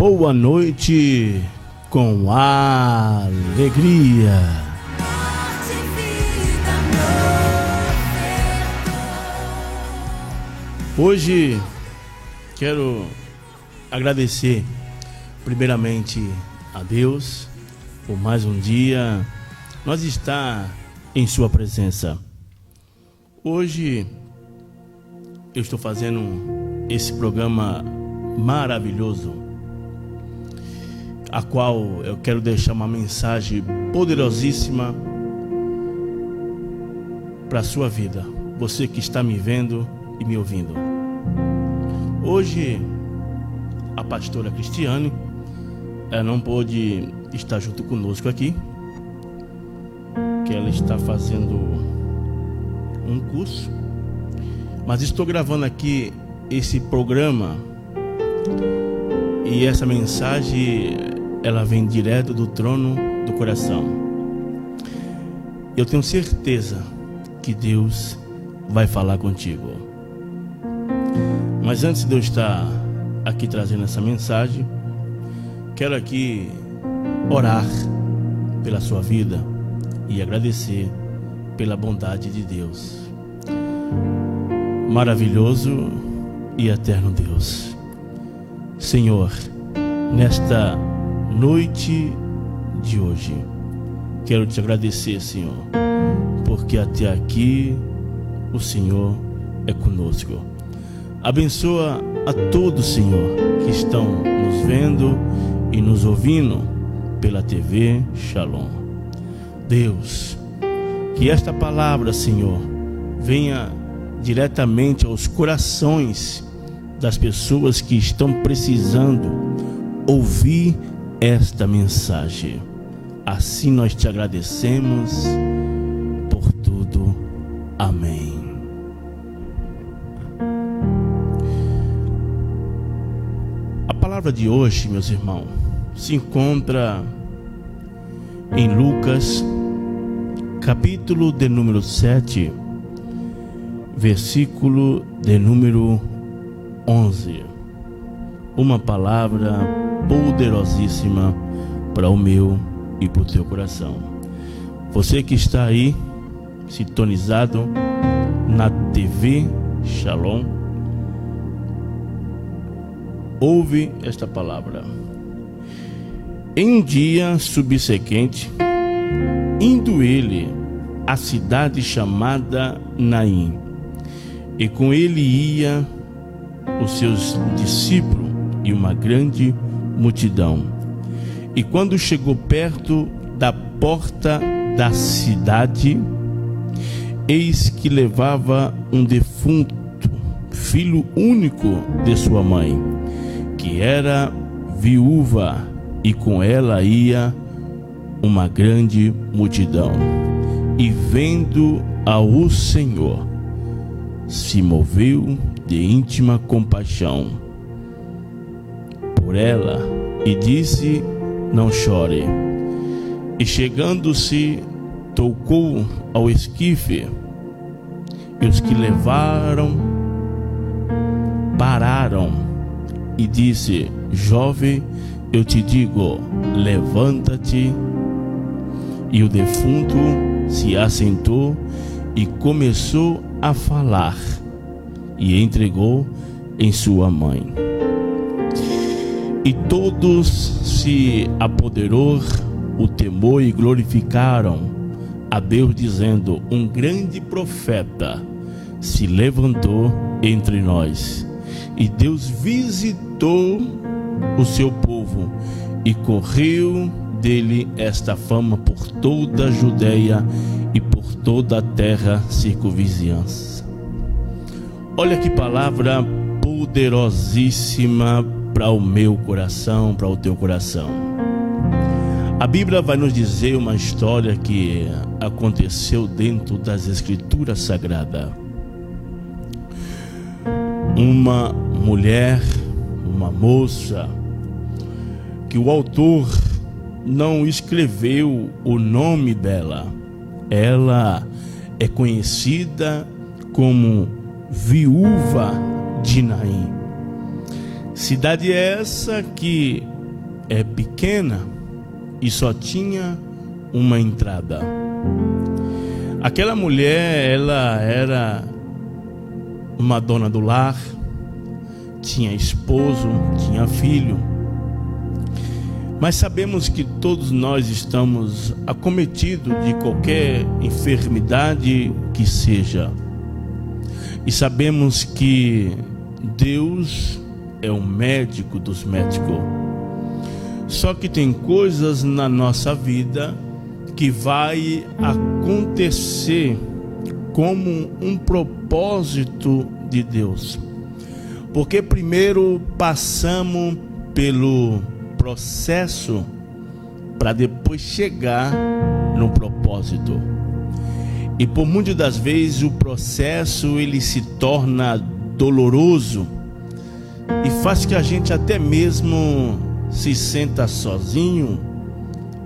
boa noite com alegria. Hoje quero agradecer primeiramente a Deus por mais um dia nós estar em sua presença. Hoje eu estou fazendo esse programa maravilhoso, a qual eu quero deixar uma mensagem poderosíssima para a sua vida, você que está me vendo e me ouvindo. Hoje a pastora Cristiane, ela não pôde estar junto conosco aqui, que ela está fazendo um curso, mas estou gravando aqui esse programa e essa mensagem ela vem direto do trono do coração. Eu tenho certeza que Deus vai falar contigo. Mas antes de eu estar aqui trazendo essa mensagem, quero aqui orar pela sua vida e agradecer pela bondade de Deus. Maravilhoso e eterno Deus, Senhor, nesta noite de hoje, quero te agradecer, Senhor, porque até aqui o Senhor é conosco. Abençoa a todos, Senhor, que estão nos vendo e nos ouvindo pela TV Shalom. Deus, que esta palavra, Senhor, venha diretamente aos corações das pessoas que estão precisando ouvir esta mensagem. Assim nós te agradecemos por tudo. Amém. A palavra de hoje, meus irmãos, se encontra em Lucas, capítulo de número 7, versículo de número 11. Uma palavra poderosíssima para o meu e para o teu coração. Você que está aí sintonizado na TV Shalom, ouve esta palavra. Em um dia subsequente, indo ele à cidade chamada Naim, e com ele ia os seus discípulos e uma grande multidão. E quando chegou perto da porta da cidade, eis que levava um defunto, filho único de sua mãe, que era viúva, e com ela ia uma grande multidão. E vendo ao Senhor, se moveu de íntima compaixão por ela e disse: não chore. E chegando-se, tocou ao esquife, e os que levaram pararam, e disse: jovem, eu te digo, levanta-te. E o defunto se assentou e começou a falar, e entregou em sua mãe. E todos se apoderou o temor e glorificaram a Deus, dizendo: um grande profeta se levantou entre nós. E Deus visitou o seu povo, e correu dele esta fama por toda a Judeia e por toda a terra circunvizinhança. Olha que palavra poderosíssima para o meu coração, para o teu coração. A Bíblia vai nos dizer uma história que aconteceu dentro das Escrituras Sagradas. Uma mulher, uma moça, que o autor não escreveu o nome dela. Ela é conhecida como viúva de Naim. Cidade essa que é pequena e só tinha uma entrada. Aquela mulher, ela era uma dona do lar, tinha esposo, tinha filho. Mas sabemos que todos nós estamos acometidos de qualquer enfermidade que seja. E sabemos que Deus é o médico dos médicos. Só que tem coisas na nossa vida que vai acontecer como um propósito de Deus. Porque primeiro passamos pelo processo para depois chegar no propósito. E por muitas das vezes o processo ele se torna doloroso e faz que a gente até mesmo se sinta sozinho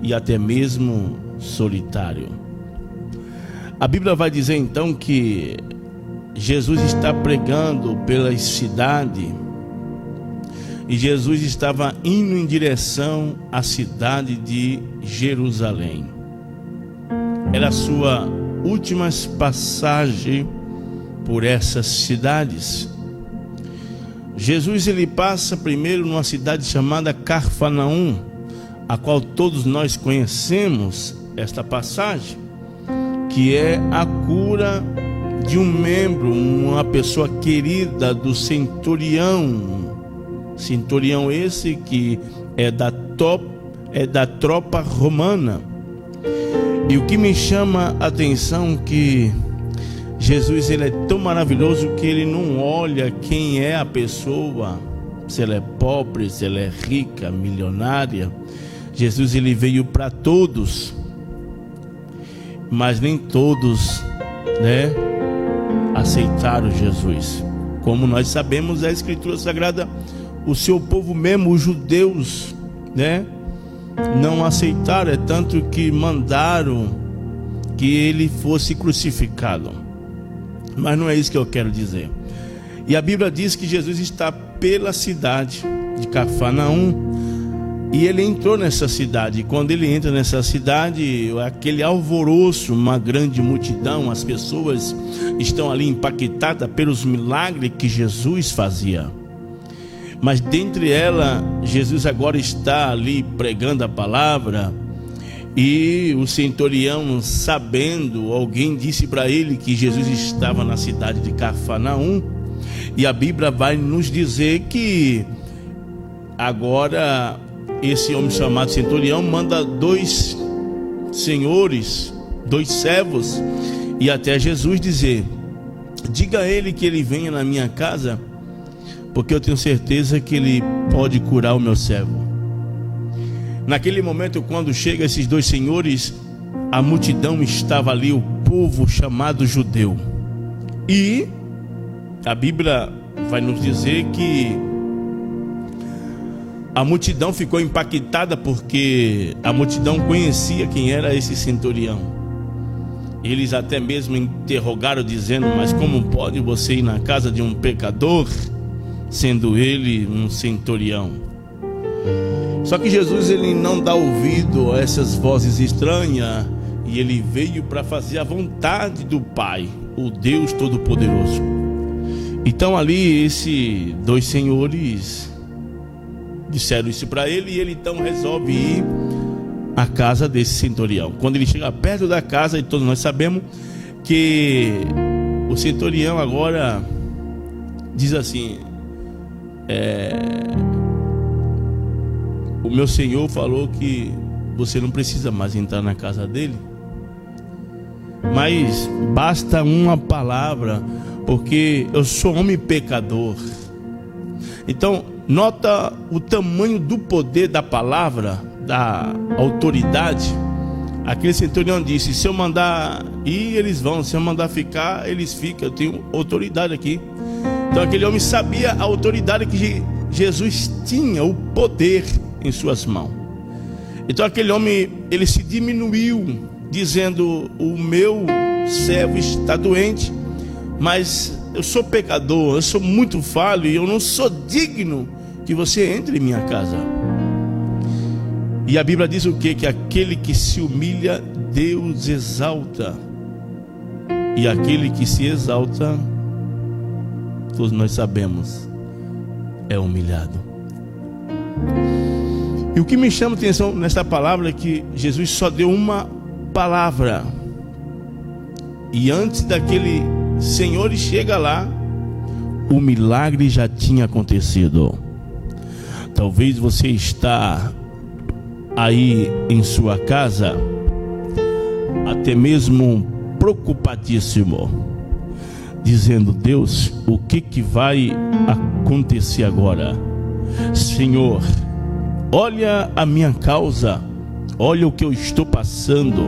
e até mesmo solitário. A Bíblia vai dizer então que Jesus está pregando pela cidade e Jesus estava indo em direção à cidade de Jerusalém. Era a sua última passagem por essas cidades. Jesus ele passa primeiro numa cidade chamada Cafarnaum, a qual todos nós conhecemos esta passagem, que é a cura de um membro, uma pessoa querida do centurião. Centurião esse que é da tropa romana. E o que me chama a atenção é que Jesus ele é tão maravilhoso que ele não olha quem é a pessoa, se ela é pobre, se ela é rica, milionária. Jesus ele veio para todos, mas nem todos, aceitaram Jesus. Como nós sabemos, a Escritura Sagrada, o seu povo mesmo, os judeus, não aceitaram, é tanto que mandaram que ele fosse crucificado. Mas não é isso que eu quero dizer. E a Bíblia diz que Jesus está pela cidade de Cafarnaum e ele entrou nessa cidade. E quando ele entra nessa cidade, aquele alvoroço, uma grande multidão, as pessoas estão ali impactadas pelos milagres que Jesus fazia. Mas dentre ela, Jesus agora está ali pregando a palavra. E o centurião, sabendo, alguém disse para ele que Jesus estava na cidade de Cafarnaum. E a Bíblia vai nos dizer que agora esse homem chamado centurião manda 2 senhores, 2 servos, e até Jesus dizer: diga a ele que ele venha na minha casa, porque eu tenho certeza que ele pode curar o meu servo. Naquele momento, quando chegam esses 2 senhores, a multidão estava ali, o povo chamado judeu. E a Bíblia vai nos dizer que a multidão ficou impactada, porque a multidão conhecia quem era esse centurião. Eles até mesmo interrogaram, dizendo: mas como pode você ir na casa de um pecador, sendo ele um centurião? Só que Jesus ele não dá ouvido a essas vozes estranhas, e ele veio para fazer a vontade do Pai, o Deus Todo-Poderoso. Então ali esses 2 senhores disseram isso para ele, e ele então resolve ir à casa desse centurião. Quando ele chega perto da casa, e todos nós sabemos que o centurião agora diz assim: o meu senhor falou que você não precisa mais entrar na casa dele, mas basta uma palavra, porque eu sou homem pecador. Então nota o tamanho do poder da palavra, da autoridade. Aquele centurião disse: se eu mandar ir, eles vão; se eu mandar ficar, eles ficam. Eu tenho autoridade aqui. Então aquele homem sabia a autoridade que Jesus tinha, o poder em suas mãos. Então aquele homem, ele se diminuiu, dizendo: o meu servo está doente, mas eu sou pecador, eu sou muito falho, e eu não sou digno que você entre em minha casa. E a Bíblia diz o quê? Que aquele que se humilha, Deus exalta. E aquele que se exalta, todos nós sabemos, é humilhado. E o que me chama a atenção nesta palavra é que Jesus só deu uma palavra. E antes daquele Senhor chega lá, o milagre já tinha acontecido. Talvez você está aí em sua casa, até mesmo preocupadíssimo, dizendo: Deus, o que vai acontecer agora? Senhor, olha a minha causa, olha o que eu estou passando.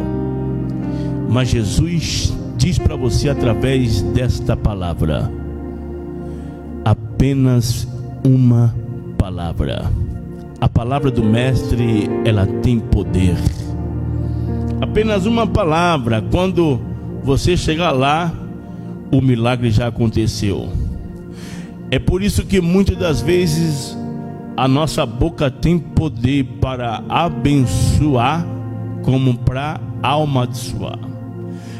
Mas Jesus diz para você através desta palavra, apenas uma palavra. A palavra do Mestre, ela tem poder. Apenas uma palavra, quando você chegar lá, o milagre já aconteceu. É por isso que muitas das vezes a nossa boca tem poder para abençoar, como para amaldiçoar.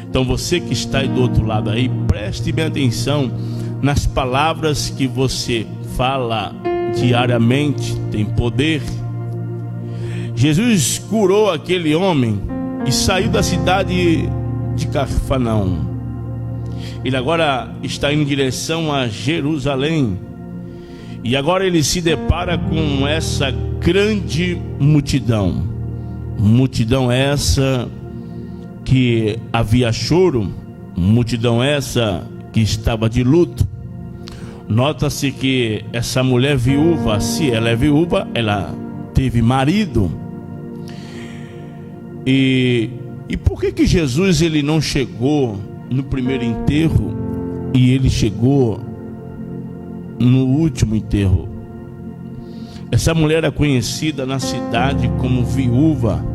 Então você que está aí do outro lado aí, preste bem atenção nas palavras que você fala diariamente, tem poder. Jesus curou aquele homem e saiu da cidade de Cafarnaum. Ele agora está em direção a Jerusalém. E agora ele se depara com essa grande multidão. Multidão essa que havia choro, multidão essa que estava de luto. Nota-se que essa mulher viúva, se ela é viúva, ela teve marido. E por que Jesus ele não chegou no primeiro enterro e ele chegou no último enterro? Essa mulher era conhecida na cidade como viúva,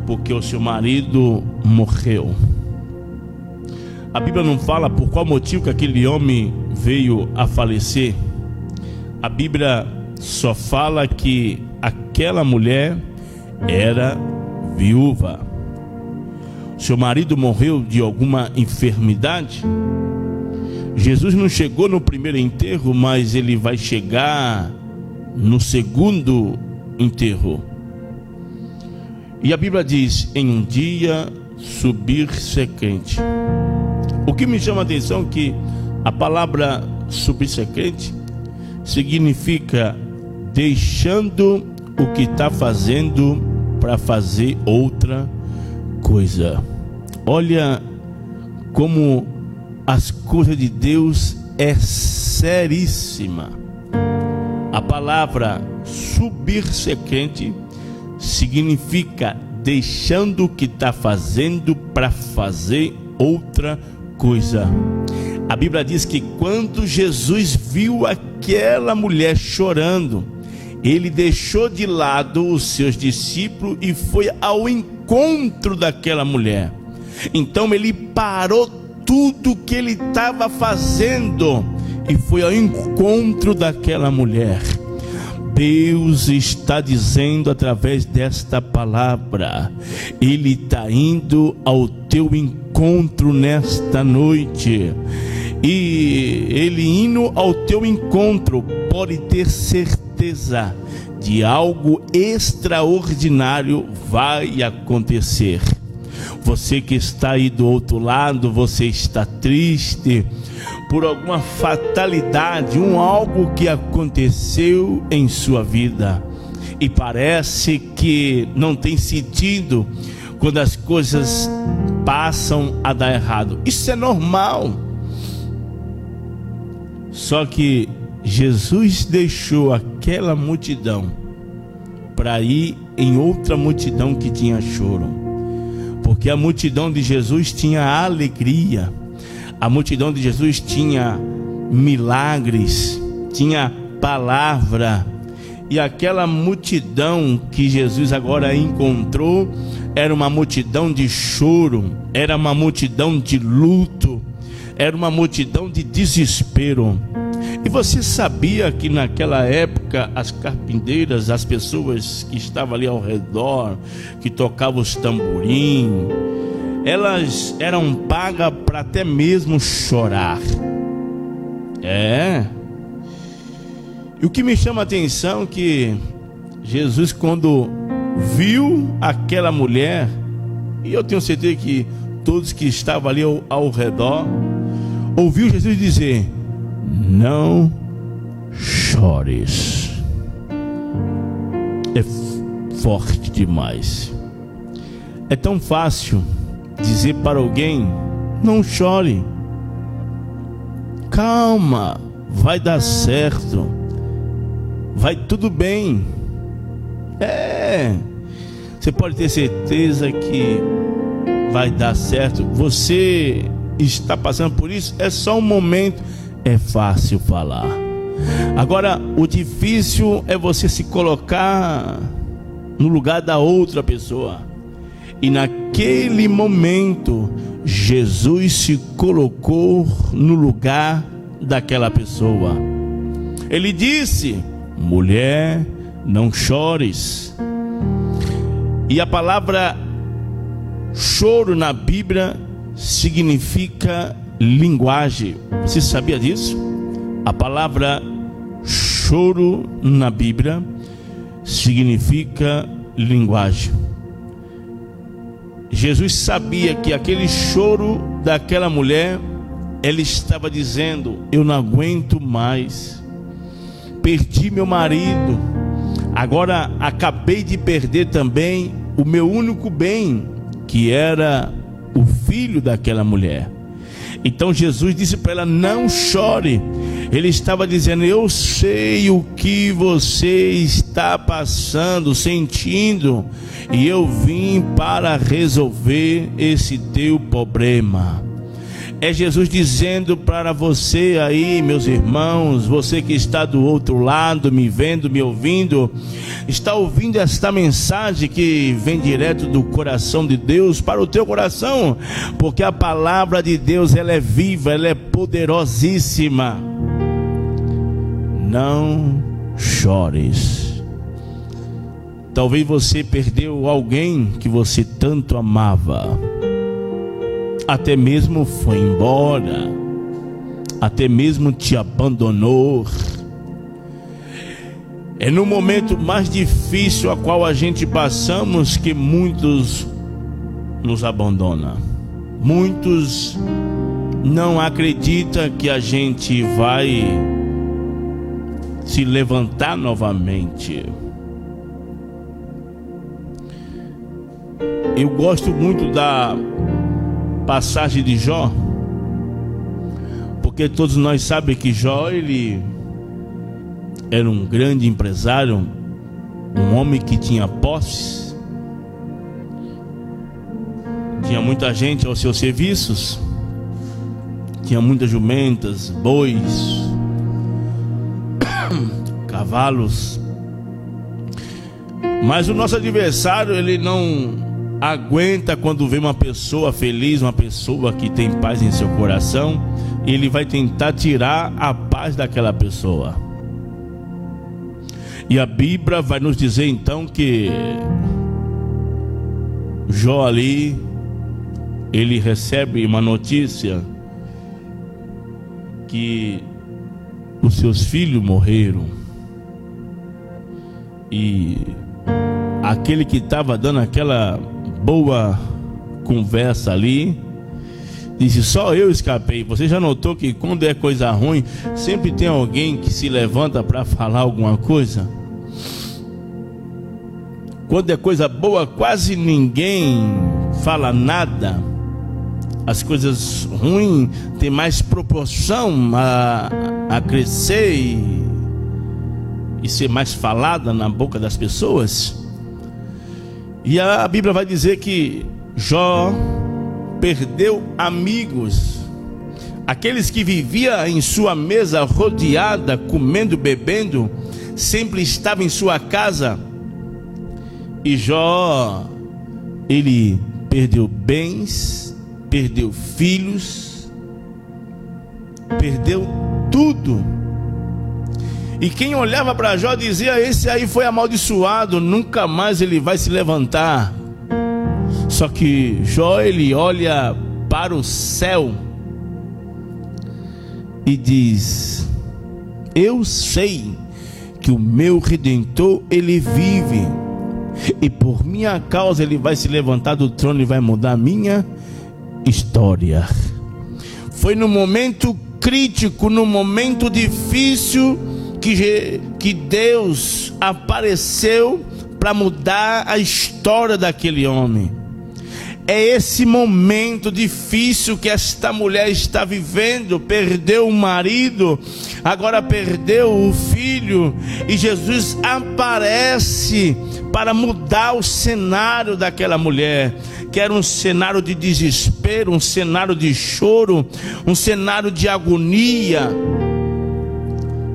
porque o seu marido morreu. A Bíblia não fala por qual motivo que aquele homem veio a falecer. A Bíblia só fala que aquela mulher era viúva. Seu marido morreu de alguma enfermidade. Jesus não chegou no primeiro enterro, mas ele vai chegar no segundo enterro. E a Bíblia diz: em um dia subir-se quente. O que me chama a atenção é que a palavra subir-se quente significa deixando o que está fazendo para fazer outra coisa. Olha como as coisas de Deus é seríssima. A palavra subir-se quente significa deixando o que está fazendo para fazer outra coisa. A Bíblia diz que quando Jesus viu aquela mulher chorando, ele deixou de lado os seus discípulos e foi ao encontro daquela mulher. Então ele parou tudo que ele estava fazendo e foi ao encontro daquela mulher. Deus está dizendo através desta palavra, Ele está indo ao teu encontro nesta noite. E Ele indo ao teu encontro, pode ter certeza de algo extraordinário vai acontecer. Você que está aí do outro lado, você está triste por alguma fatalidade, algo que aconteceu em sua vida e parece que não tem sentido quando as coisas passam a dar errado. Isso é normal. Só que Jesus deixou aquela multidão para ir em outra multidão que tinha choro, porque a multidão de Jesus tinha alegria. A multidão de Jesus tinha milagres, tinha palavra. E aquela multidão que Jesus agora encontrou era uma multidão de choro, era uma multidão de luto, era uma multidão de desespero. E você sabia que naquela época as carpinteiras, as pessoas que estavam ali ao redor, que tocavam os tamborim, elas eram pagas para até mesmo chorar. E o que me chama a atenção é que Jesus, quando viu aquela mulher, e eu tenho certeza que todos que estavam ali ao redor, ouviu Jesus dizer: não chores. É forte demais. É tão fácil dizer para alguém: não chore, calma, vai dar certo, vai tudo bem. Você pode ter certeza que vai dar certo. Você está passando por isso, é só um momento. É fácil falar. Agora, o difícil é você se colocar no lugar da outra pessoa. E naquele momento, Jesus se colocou no lugar daquela pessoa. Ele disse: mulher, não chores. E a palavra choro na Bíblia significa linguagem. Você sabia disso? A palavra choro na Bíblia significa linguagem. Jesus sabia que aquele choro daquela mulher, ela estava dizendo: eu não aguento mais, perdi meu marido, agora acabei de perder também o meu único bem, que era o filho daquela mulher. Então Jesus disse para ela: não chore. Ele estava dizendo: eu sei o que você está passando, sentindo, e eu vim para resolver esse teu problema. É Jesus dizendo para você aí, meus irmãos, você que está do outro lado, me vendo, me ouvindo, está ouvindo esta mensagem que vem direto do coração de Deus para o teu coração, porque a palavra de Deus, ela é viva, ela é poderosíssima. Não chores. Talvez você perdeu alguém que você tanto amava, até mesmo foi embora, até mesmo te abandonou. É no momento mais difícil a qual a gente passamos que muitos nos abandonam. Muitos não acreditam que a gente vai se levantar novamente. Eu gosto muito da passagem de Jó, porque todos nós sabemos que Jó, ele era um grande empresário, um homem que tinha posses, tinha muita gente aos seus serviços, tinha muitas jumentas, bois, cavalos. Mas o nosso adversário, ele não aguenta quando vê uma pessoa feliz, uma pessoa que tem paz em seu coração. Ele vai tentar tirar a paz daquela pessoa. E a Bíblia vai nos dizer então que Jó ali, ele recebe uma notícia que os seus filhos morreram. E aquele que estava dando aquela boa conversa ali disse: só eu escapei. Você já notou que quando é coisa ruim, sempre tem alguém que se levanta para falar alguma coisa? Quando é coisa boa, quase ninguém fala nada. As coisas ruins têm mais proporção a crescer e ser mais falada na boca das pessoas. E a Bíblia vai dizer que Jó perdeu amigos, aqueles que viviam em sua mesa rodeada, comendo, bebendo, sempre estavam em sua casa. E Jó, ele perdeu bens, perdeu filhos, perdeu tudo, E quem olhava para Jó dizia: esse aí foi amaldiçoado, nunca mais ele vai se levantar. Só que Jó, ele olha para o céu e diz: eu sei que o meu Redentor, ele vive, e por minha causa ele vai se levantar do trono e vai mudar a minha história. Foi no momento crítico, no momento difícil, que Deus apareceu para mudar a história daquele homem. É esse momento difícil que esta mulher está vivendo. Perdeu o marido, agora perdeu o filho, e Jesus aparece para mudar o cenário daquela mulher, que era um cenário de desespero, um cenário de choro, um cenário de agonia.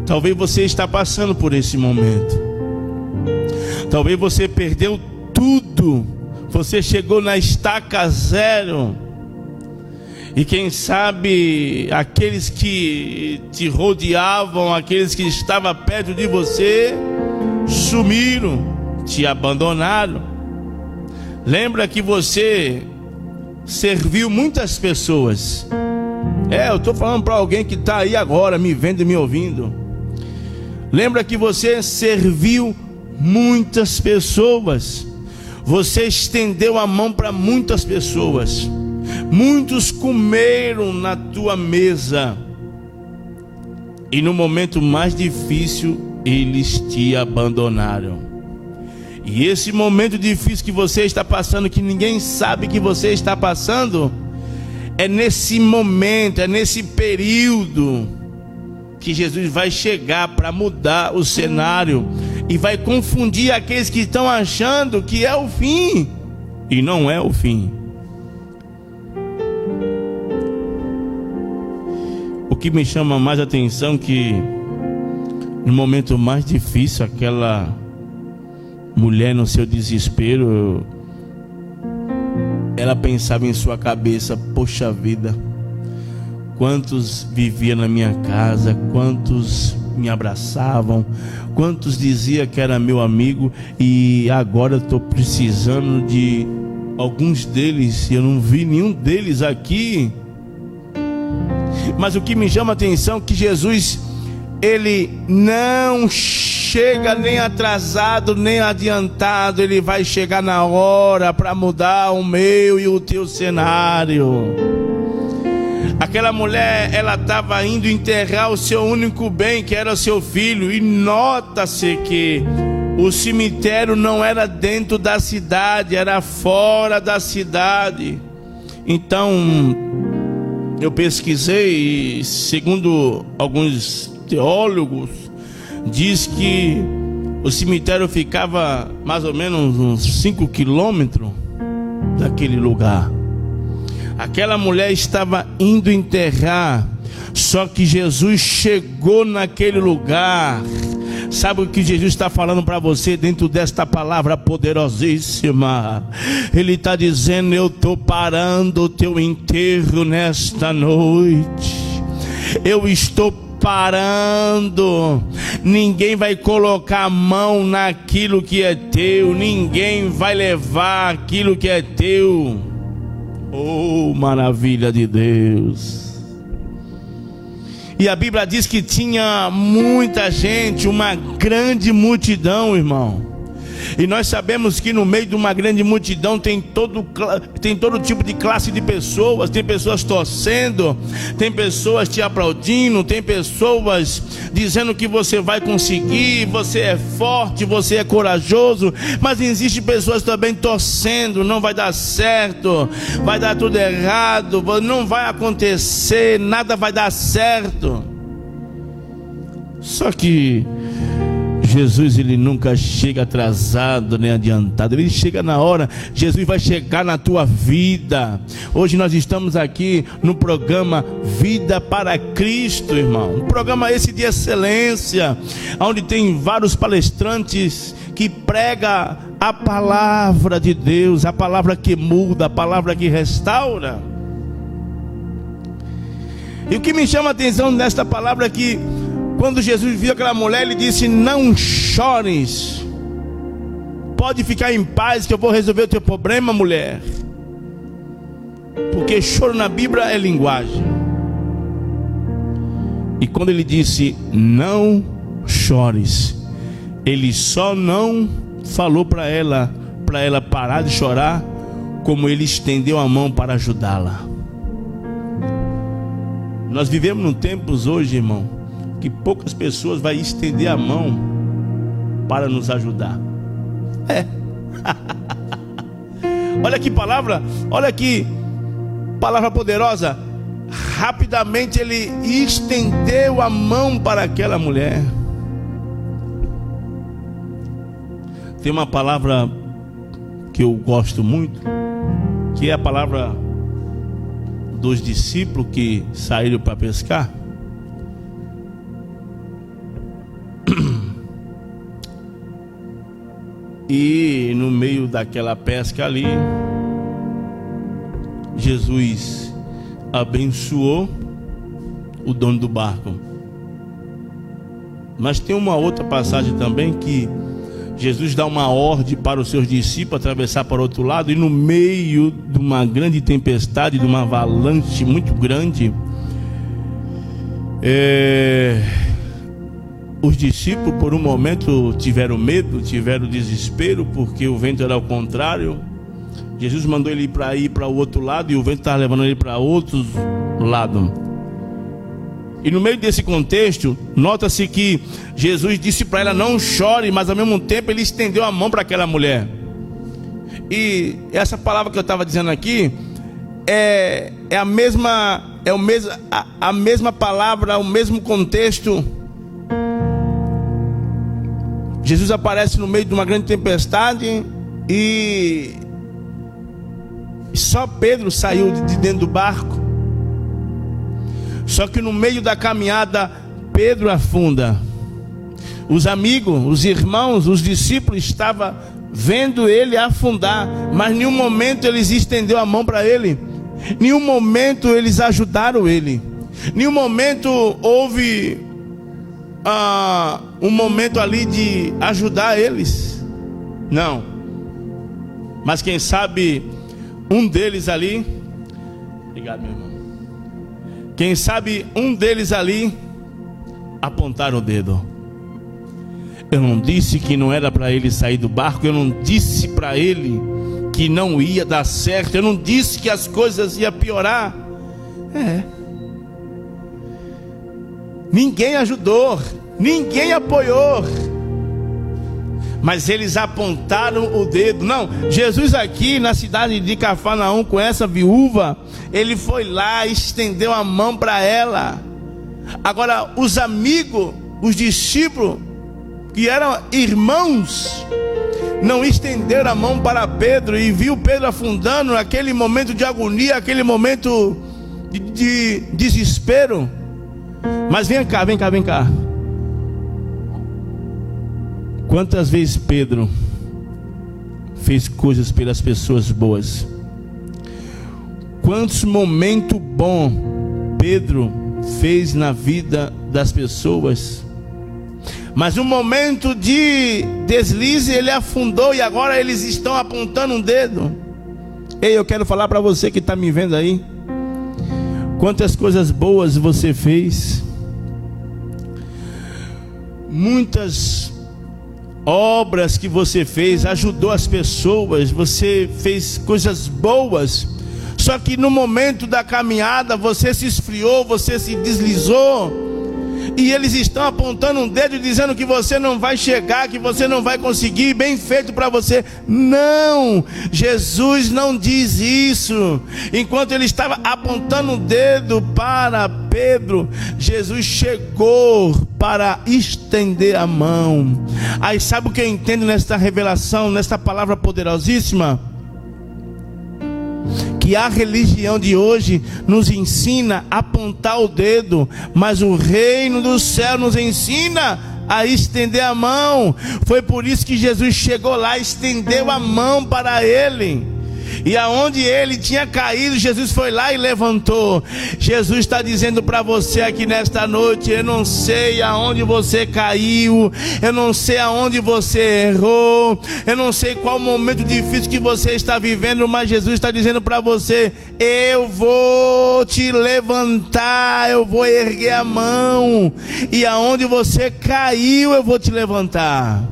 Talvez você está passando por esse momento. Talvez você perdeu tudo. Você chegou na estaca zero. E quem sabe aqueles que te rodeavam, aqueles que estavam perto de você, sumiram, te abandonaram. Lembra que você serviu muitas pessoas. Eu estou falando para alguém que está aí agora, me vendo e me ouvindo. Lembra que você serviu muitas pessoas. Você estendeu a mão para muitas pessoas. Muitos comeram na tua mesa. E no momento mais difícil, eles te abandonaram. E esse momento difícil que você está passando, que ninguém sabe que você está passando, é nesse momento, é nesse período que Jesus vai chegar para mudar o cenário e vai confundir aqueles que estão achando que é o fim, e não é o fim. O que me chama mais atenção é que no momento mais difícil, aquela mulher, no seu desespero, ela pensava em sua cabeça: poxa vida, quantos viviam na minha casa, quantos me abraçavam, quantos diziam que era meu amigo, e agora estou precisando de alguns deles, e eu não vi nenhum deles aqui. Mas o que me chama a atenção é que Jesus, ele não chega nem atrasado, nem adiantado. Ele vai chegar na hora para mudar o meu e o teu cenário. Aquela mulher, ela estava indo enterrar o seu único bem, que era o seu filho. E nota-se que o cemitério não era dentro da cidade, era fora da cidade. Então, eu pesquisei, e segundo alguns teólogos, diz que o cemitério ficava mais ou menos uns 5 quilômetros daquele lugar. Aquela mulher estava indo enterrar, só que Jesus chegou naquele lugar. Sabe o que Jesus está falando para você dentro desta palavra poderosíssima? Ele está dizendo: eu estou parando o teu enterro nesta noite. Eu estou parando. Ninguém vai colocar a mão naquilo que é teu. Ninguém vai levar aquilo que é teu. Oh, maravilha de Deus. E a Bíblia diz que tinha muita gente, uma grande multidão, irmão. E nós sabemos que no meio de uma grande multidão tem todo tipo de classe de pessoas. Tem pessoas torcendo, tem pessoas te aplaudindo, tem pessoas dizendo que você vai conseguir, você é forte, você é corajoso. Mas existem pessoas também torcendo: não vai dar certo, vai dar tudo errado, não vai acontecer, nada vai dar certo. Só que Jesus, ele nunca chega atrasado nem adiantado, ele chega na hora. Jesus vai chegar na tua vida. Hoje nós estamos aqui no programa Vida para Cristo, irmão. Um programa esse de excelência, onde tem vários palestrantes que pregam a palavra de Deus, a palavra que muda, a palavra que restaura. E o que me chama a atenção nesta palavra é que Quando Jesus viu aquela mulher, ele disse: não chores, pode ficar em paz que eu vou resolver o teu problema, mulher. Porque choro na Bíblia é linguagem. E quando ele disse não chores, ele só não falou para ela parar de chorar, como ele estendeu a mão para ajudá-la. Nós vivemos num tempos hoje, irmão, que poucas pessoas vão estender a mão para nos ajudar. Olha que palavra poderosa. Rapidamente ele estendeu a mão para aquela mulher. Tem uma palavra que eu gosto muito, que é a palavra dos discípulos que saíram para pescar. E no meio daquela pesca ali, Jesus abençoou o dono do barco. Mas tem uma outra passagem também que Jesus dá uma ordem para os seus discípulos atravessar para o outro lado, e no meio de uma grande tempestade, de uma avalanche muito grande, os discípulos por um momento tiveram medo, tiveram desespero, porque o vento era ao contrário. Jesus mandou ele ir para o outro lado, e o vento estava levando ele para outro lado. E no meio desse contexto, nota-se que Jesus disse para ela não chore, mas ao mesmo tempo ele estendeu a mão para aquela mulher. E essa palavra que eu estava dizendo aqui é a mesma palavra, o mesmo contexto. Jesus aparece no meio de uma grande tempestade e só Pedro saiu de dentro do barco. Só que no meio da caminhada, Pedro afunda. Os amigos, os irmãos, os discípulos estavam vendo ele afundar, mas em nenhum momento eles estenderam a mão para ele. Em nenhum momento eles ajudaram ele. Em nenhum momento houve um momento ali de ajudar eles. Não. Mas quem sabe um deles ali... Obrigado, meu irmão. Quem sabe um deles ali apontaram o dedo. Eu não disse que não era para ele sair do barco. Eu não disse para ele que não ia dar certo. Eu não disse que as coisas iam piorar. Ninguém ajudou, ninguém apoiou, mas eles apontaram o dedo. Não, Jesus aqui na cidade de Cafarnaum, com essa viúva, ele foi lá, estendeu a mão para ela. Agora os amigos, os discípulos, que eram irmãos, não estenderam a mão para Pedro, e viu Pedro afundando, aquele momento de agonia, aquele momento de desespero. Mas vem cá. Quantas vezes Pedro fez coisas pelas pessoas boas? Quantos momentos bons Pedro fez na vida das pessoas? Mas um momento de deslize, ele afundou, e agora eles estão apontando um dedo. Ei, eu quero falar para você que está me vendo aí. Quantas coisas boas você fez, muitas obras que você fez, ajudou as pessoas, você fez coisas boas. Só que no momento da caminhada você se esfriou, você se deslizou, e eles estão apontando um dedo e dizendo que você não vai chegar, que você não vai conseguir. Bem feito para você. Não, Jesus não diz isso. Enquanto ele estava apontando o dedo para Pedro, Jesus chegou para estender a mão. Aí sabe o que eu entendo nesta revelação, nesta palavra poderosíssima? Que a religião de hoje nos ensina a apontar o dedo, mas o reino do céu nos ensina a estender a mão. Foi por isso que Jesus chegou lá, estendeu a mão para ele. E aonde ele tinha caído, Jesus foi lá e levantou. Jesus está dizendo para você aqui nesta noite: eu não sei aonde você caiu, eu não sei aonde você errou, eu não sei qual momento difícil que você está vivendo, mas Jesus está dizendo para você: eu vou te levantar, eu vou erguer a mão, e aonde você caiu eu vou te levantar.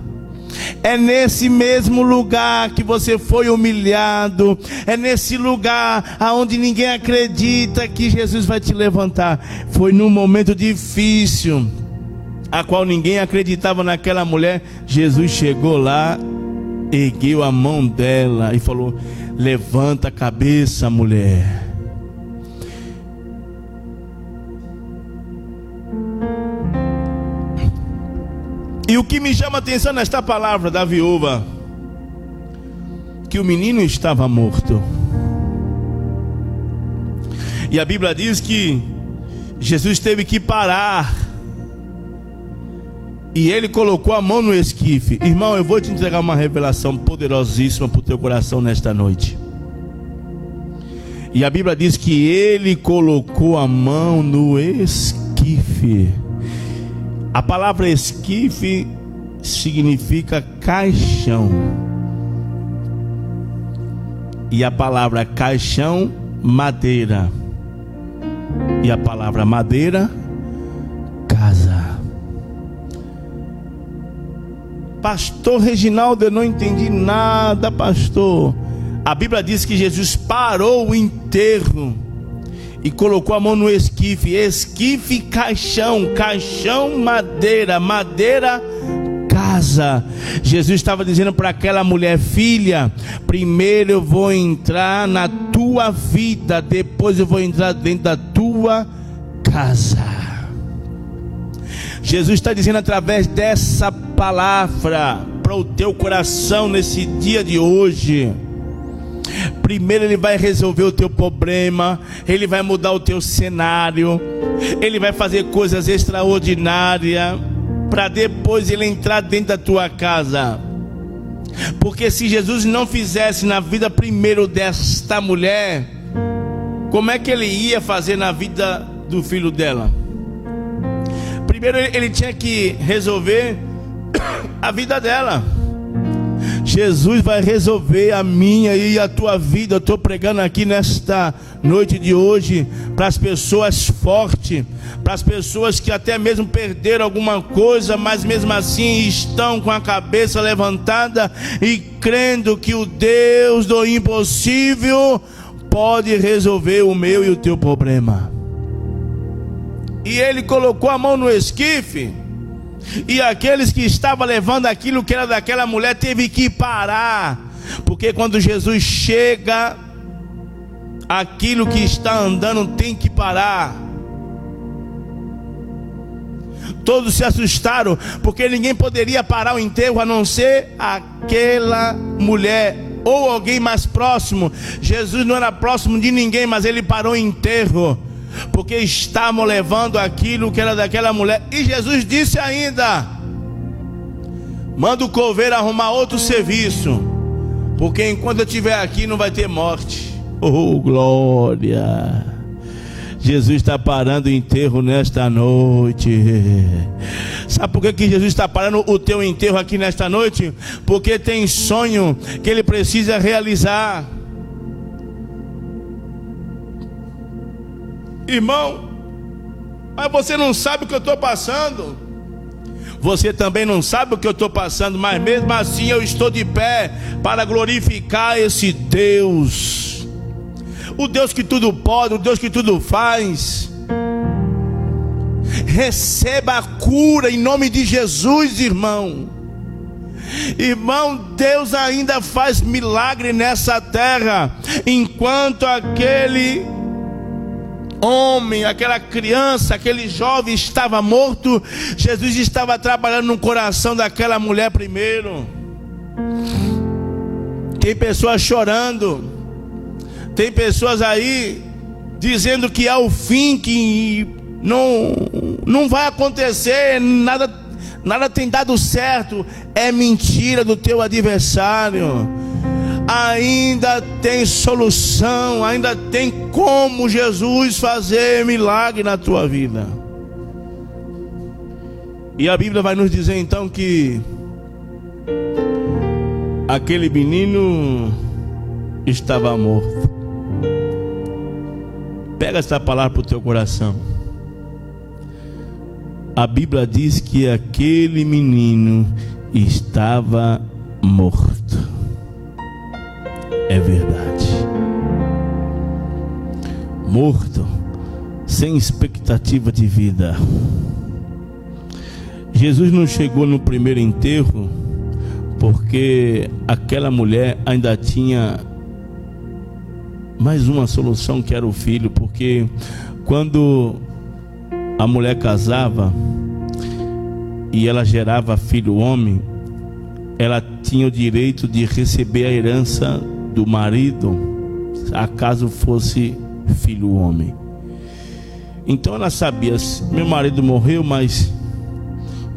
É nesse mesmo lugar que você foi humilhado, é nesse lugar aonde ninguém acredita que Jesus vai te levantar. Foi num momento difícil, a qual ninguém acreditava naquela mulher. Jesus chegou lá, ergueu a mão dela e falou: levanta a cabeça, mulher. E o que me chama a atenção nesta palavra da viúva, que o menino estava morto. E a Bíblia diz que Jesus teve que parar, e ele colocou a mão no esquife. Irmão, eu vou te entregar uma revelação poderosíssima para o teu coração nesta noite. E a Bíblia diz que ele colocou a mão no esquife. A palavra esquife significa caixão. E a palavra caixão, madeira. E a palavra madeira, casa. Pastor Reginaldo, eu não entendi nada, pastor. A Bíblia diz que Jesus parou o enterro e colocou a mão no esquife. Esquife, caixão. Caixão, madeira. Madeira, casa. Jesus estava dizendo para aquela mulher: filha, primeiro eu vou entrar na tua vida, depois eu vou entrar dentro da tua casa. Jesus está dizendo através dessa palavra para o teu coração nesse dia de hoje: primeiro ele vai resolver o teu problema, ele vai mudar o teu cenário, ele vai fazer coisas extraordinárias, para depois ele entrar dentro da tua casa. Porque se Jesus não fizesse na vida primeiro desta mulher, como é que ele ia fazer na vida do filho dela? Primeiro ele tinha que resolver a vida dela. Jesus vai resolver a minha e a tua vida. Eu estou pregando aqui nesta noite de hoje para as pessoas fortes, para as pessoas que até mesmo perderam alguma coisa, mas mesmo assim estão com a cabeça levantada e crendo que o Deus do impossível pode resolver o meu e o teu problema. E ele colocou a mão no esquife, e aqueles que estavam levando aquilo que era daquela mulher teve que parar, porque quando Jesus chega, aquilo que está andando tem que parar. Todos se assustaram, porque ninguém poderia parar o enterro a não ser aquela mulher ou alguém mais próximo. Jesus não era próximo de ninguém, mas ele parou o enterro, porque estavam levando aquilo que era daquela mulher. E Jesus disse ainda: manda o coveiro arrumar outro serviço, porque enquanto eu estiver aqui não vai ter morte. Oh, glória! Jesus está parando o enterro nesta noite. Sabe por que Jesus está parando o teu enterro aqui nesta noite? Porque tem sonho que ele precisa realizar. Irmão, mas você não sabe o que eu estou passando. Você também não sabe o que eu estou passando, mas mesmo assim eu estou de pé para glorificar esse Deus, o Deus que tudo pode, o Deus que tudo faz. Receba a cura em nome de Jesus, irmão. Irmão, Deus ainda faz milagre nessa terra. Enquanto aquele homem, aquela criança, aquele jovem estava morto, Jesus estava trabalhando no coração daquela mulher primeiro. Tem pessoas chorando, tem pessoas aí dizendo que é o fim, que não vai acontecer, nada tem dado certo. É mentira do teu adversário. ainda tem solução, ainda tem como Jesus fazer milagre na tua vida. E a Bíblia vai nos dizer então que aquele menino estava morto. Pega essa palavra para o teu coração. A Bíblia diz que aquele menino estava morto. É verdade. Morto, sem expectativa de vida. Jesus não chegou no primeiro enterro porque aquela mulher ainda tinha mais uma solução, que era o filho. Porque quando a mulher casava e ela gerava filho homem, ela tinha o direito de receber a herança do marido, acaso fosse filho homem. Então ela sabia: meu marido morreu, mas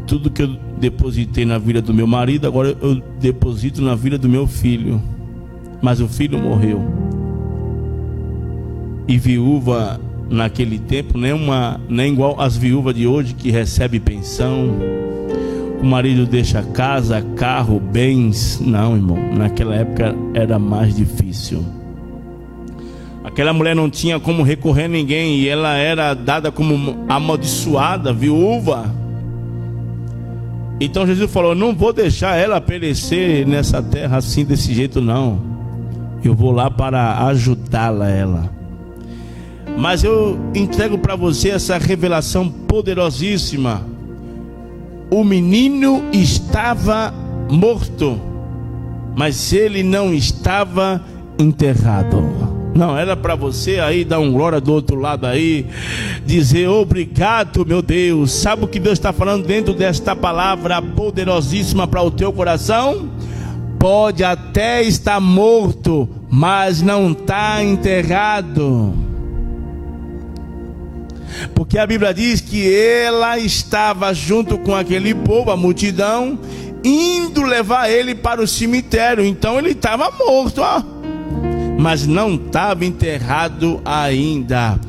tudo que eu depositei na vida do meu marido, agora eu deposito na vida do meu filho. Mas o filho morreu. E viúva naquele tempo nem igual as viúvas de hoje, que recebe pensão, o marido deixa casa, carro, bens. Não, irmão, naquela época era mais difícil. Aquela mulher não tinha como recorrer a ninguém, e ela era dada como amaldiçoada, viúva. Então Jesus falou: não vou deixar ela perecer nessa terra assim, desse jeito não. Eu vou lá para ajudá-la, ela. Mas eu entrego para você essa revelação poderosíssima. O menino estava morto, mas ele não estava enterrado. Não, era para você aí dar um glória do outro lado aí, dizer: obrigado, meu Deus. Sabe o que Deus está falando dentro desta palavra poderosíssima para o teu coração? Pode até estar morto, mas não está enterrado. Porque a Bíblia diz que ela estava junto com aquele povo, a multidão, indo levar ele para o cemitério. Então ele estava morto, ó, mas não estava enterrado ainda.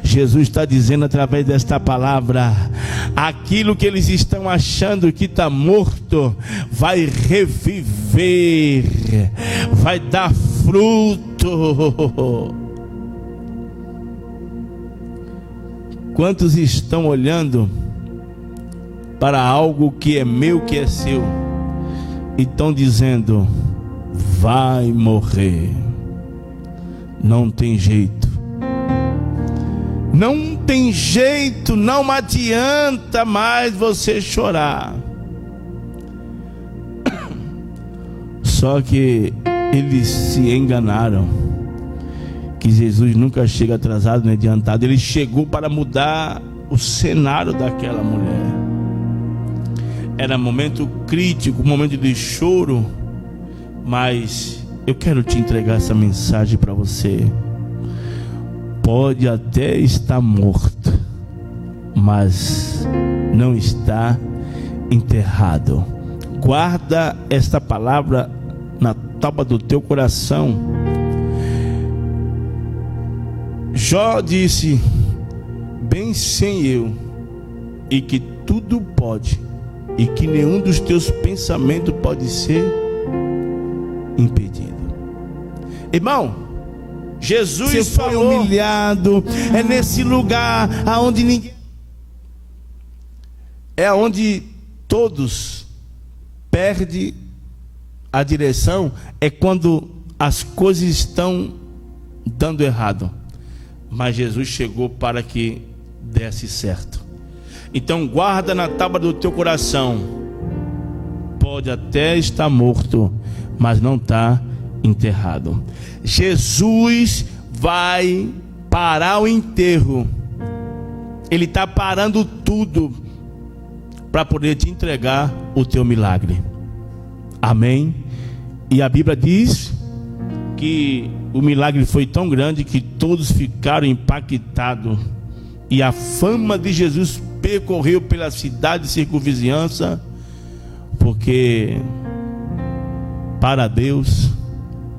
Jesus está dizendo através desta palavra: aquilo que eles estão achando que está morto vai reviver, vai dar fruto. Quantos estão olhando para algo que é meu, que é seu, e estão dizendo: vai morrer, não tem jeito, não tem jeito, não adianta mais você chorar. Só que eles se enganaram, que Jesus nunca chega atrasado nem adiantado. Ele chegou para mudar o cenário daquela mulher. Era momento crítico, momento de choro. Mas eu quero te entregar essa mensagem para você. Pode até estar morto, mas não está enterrado. Guarda esta palavra na tábua do teu coração. Jó disse: bem sei eu, e que tudo pode, e que nenhum dos teus pensamentos pode ser impedido. Irmão, Jesus foi humilhado. É nesse lugar aonde ninguém, é onde todos perdem a direção. É quando as coisas estão dando errado. Mas Jesus chegou para que desse certo. Então guarda na tábua do teu coração: pode até estar morto, mas não está enterrado. Jesus vai parar o enterro. Ele está parando tudo para poder te entregar o teu milagre. Amém? E a Bíblia diz que o milagre foi tão grande que todos ficaram impactados. E a fama de Jesus percorreu pela cidade de circunvizinhança, porque para Deus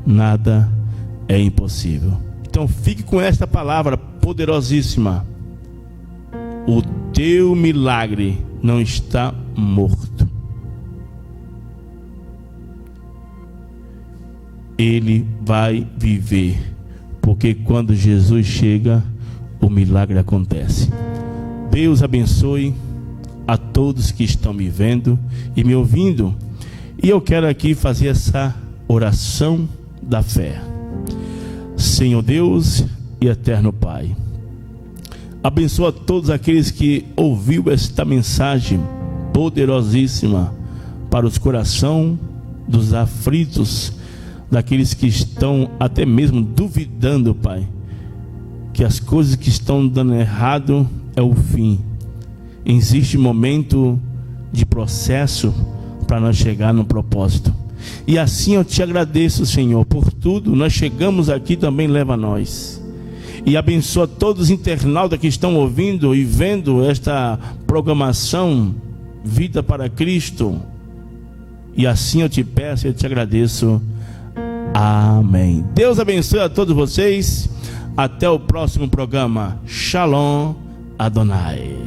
nada é impossível. Então fique com esta palavra poderosíssima: o teu milagre não está morto. Ele vai viver, porque quando Jesus chega, o milagre acontece. Deus abençoe a todos que estão me vendo e me ouvindo. E eu quero aqui fazer essa oração da fé. Senhor Deus e eterno Pai, abençoa todos aqueles que ouviram esta mensagem poderosíssima para os corações dos aflitos, daqueles que estão até mesmo duvidando, Pai, que as coisas que estão dando errado é o fim. Existe momento de processo para nós chegar no propósito. E assim eu te agradeço, Senhor, por tudo. Nós chegamos aqui, também leva a nós. E abençoa todos os internautas que estão ouvindo e vendo esta programação Vida para Cristo. E assim eu te peço e eu te agradeço. Amém. Deus abençoe a todos vocês. Até o próximo programa. Shalom Adonai.